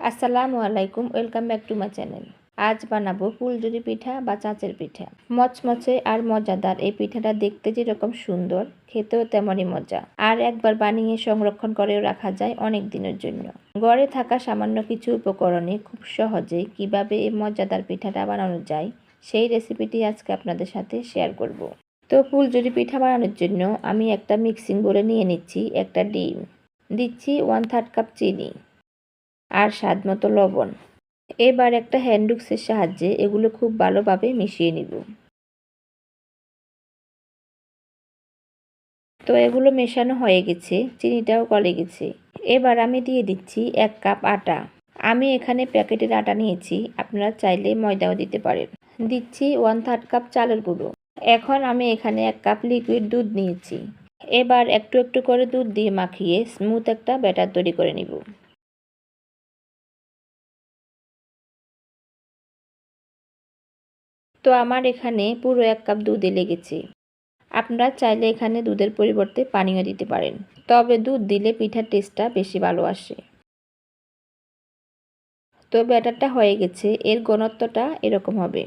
আসসালামু আলাইকুম, welcome back to my channel. আজ বানাবো ফুলঝুরি পিঠা বা চাচের পিঠা। মচমচে আর মজাদার এই পিঠাটা দেখতে যেরকম সুন্দর, খেতেও তেমনই মজা। আর একবার বানিয়ে সংরক্ষণ করেও রাখা যায় অনেক দিনের জন্য। ঘরে থাকা সামান্য কিছু উপকরণে খুব সহজেই কিভাবে এই মজাদার পিঠাটা বানানো যায় সেই রেসিপিটি আজকে আপনাদের সাথে শেয়ার করব। তো ফুলঝুরি পিঠা বানানোর জন্য আমি একটা মিক্সিং বোলে নিয়ে নিচ্ছি একটা ডিম, দিচ্ছি 1/3 কাপ চিনি আর স্বাদ মতো লবণ। এবার একটা হ্যান্ড উইক্সের সাহায্যে এগুলো খুব ভালোভাবে মিশিয়ে নিব। তো এগুলো মেশানো হয়ে গেছে, চিনিটাও গলে গেছে। এবার আমি দিয়ে দিচ্ছি 1 কাপ আটা। আমি এখানে প্যাকেটের আটা নিয়েছি, আপনারা চাইলে ময়দাও দিতে পারেন। দিচ্ছি 1/3 কাপ চালের গুঁড়ো। এখন আমি এখানে 1 কাপ লিকুইড দুধ নিয়েছি। এবার একটু একটু করে দুধ দিয়ে মাখিয়ে স্মুথ একটা ব্যাটার তৈরি করে নিব। তো আমার এখানে পুরো 1 কাপ দুধে লেগেছে। আপনারা চাইলে এখানে দুধের পরিবর্তে পানিও দিতে পারেন, তবে দুধ দিলে পিঠার টেস্টটা বেশি ভালো আসে। তো ব্যাটারটা হয়ে গেছে, এর ঘনত্বটা এরকম হবে।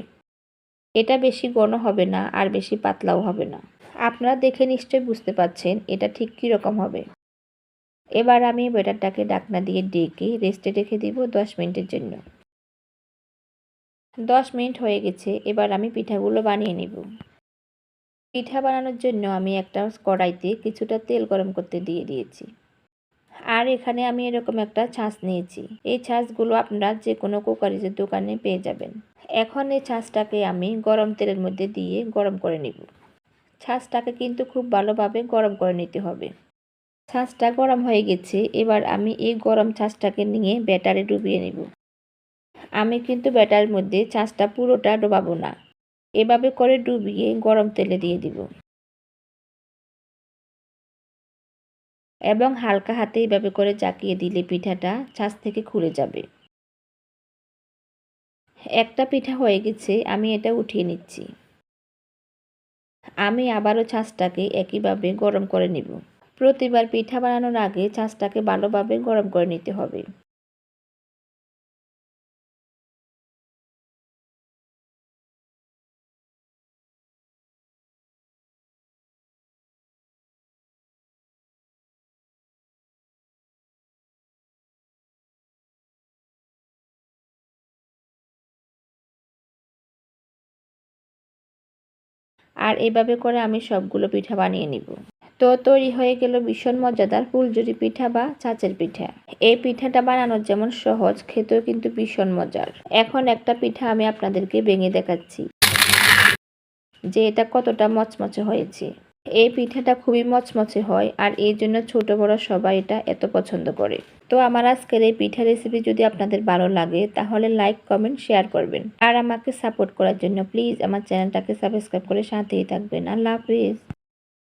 এটা বেশি ঘন হবে না আর বেশি পাতলাও হবে না। আপনারা দেখে নিশ্চয়ই বুঝতে পারছেন এটা ঠিক কীরকম হবে। এবার আমি ব্যাটারটাকে ঢাকনা দিয়ে ঢেকে রেস্টে রেখে দিব 10 মিনিটের জন্য। 10 মিনিট হয়ে গেছে, এবার আমি পিঠাগুলো বানিয়ে নিব। পিঠা বানানোর জন্য আমি একটা কড়াইতে কিছুটা তেল গরম করতে দিয়ে দিয়েছি। আর এখানে আমি এরকম একটা ছাঁচ নিয়েছি। এই ছাঁচগুলো আপনারা যে কোনো কুকারিজের দোকানে পেয়ে যাবেন। এখন এই ছাঁচটাকে আমি গরম তেলের মধ্যে দিয়ে গরম করে নিব। ছাঁচটাকে কিন্তু খুব ভালোভাবে গরম করে নিতে হবে। ছাঁচটা গরম হয়ে গেছে, এবার আমি এই গরম ছাঁচটাকে নিয়ে ব্যাটারে ডুবিয়ে নিব। আমি কিন্তু ব্যাটারের মধ্যে ছাঁচটা পুরোটা ডোবাবো না, এভাবে করে ডুবিয়ে গরম তেলে দিয়ে দিব এবং হালকা হাতে এভাবে করে চাকিয়ে দিলে পিঠাটা ছাঁচ থেকে খুলে যাবে। একটা পিঠা হয়ে গেছে, আমি এটা উঠিয়ে নিচ্ছি। আমি আবারও ছাঁচটাকে একইভাবে গরম করে নিব। প্রতিবার পিঠা বানানোর আগে ছাঁচটাকে ভালোভাবে গরম করে নিতে হবে। আর এভাবে করে আমি সবগুলো পিঠা বানিয়ে নিব। তো তৈরি হয়ে গেল ভীষণ মজাদার ফুলঝুরি পিঠা বা ছাঁচের পিঠা। এই পিঠাটা বানানো যেমন সহজ, খেতেও কিন্তু ভীষণ মজার। এখন একটা পিঠা আমি আপনাদেরকে ভেঙে দেখাচ্ছি যে এটা কতটা মচমচে হয়েছে। এই পিঠাটা খুবই মচমচে হয় আর এই জন্য ছোট বড় সবাই এটা এত পছন্দ করে। তো আমার আজকের এই পিঠা রেসিপি যদি আপনাদের ভালো লাগে তাহলে লাইক, কমেন্ট, শেয়ার করবেন। আর আমাকে সাপোর্ট করার জন্য প্লিজ আমার চ্যানেলটাকে সাবস্ক্রাইব করে সাথেই থাকবেন। আল্লাহ হাফিজ।